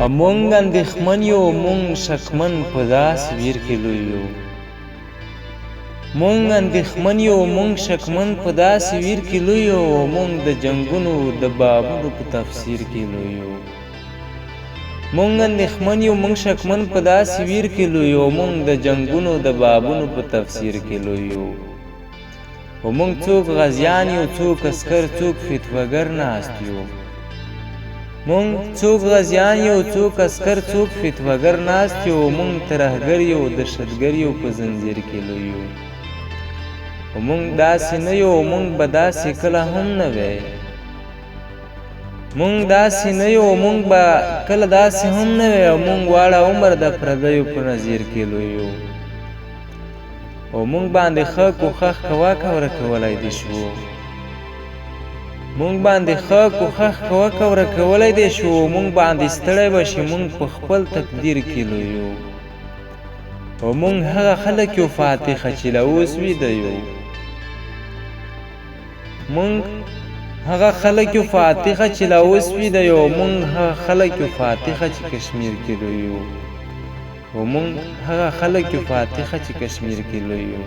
مونږ اندېښمن یو مونږ شکمن په داسې ویر کې لوی یو مونږ اندېښمن یو مونږ شکمن په داسې ویر کې لوی یو مونږ د جنګونو د بابونو په تفسیر کې لوی یو مونږ اندېښمن یو مونږ شکمن په داسې ویر کې لوی یو مونږ د جنګونو د بابونو په تفسیر کې لوی یو مونږ څوک غازیان یو څوک عسکر څوک فتوهګر ناست یو مونږ څوک غازیان یو څوک عسکر څوک فتوهګر ناست یو مونږ ترهګر یو دهشتګر یو په زنځیر کې لوی یو مونږ داسې نه یو مونږ به داسې کله هم نه وی مونږ داسې نه یو مونږ به کله داسې هم نه وی مونږ واړه عمر د پردیو په نظیر کې لوی یو مونږ باندې ښه کوښښ کوه ورکولی دې شو مونږ باندې ښه کوښښ کوه ورکولی دې شو مونږ باندې ستړی به شي مونږ په خپل تقدیر کې لوی یو مونږ هغه خلک یو فاتحه چې لا اوس ویده یو مونږ هغه خلک یو فاتحه چې لا اوس ویده یو مونږ هغه خلک یو فاتحه چې کشمیر کې لوی یو مونږ هغه خلک یو فاتحه چې کشمیر کې لوی یو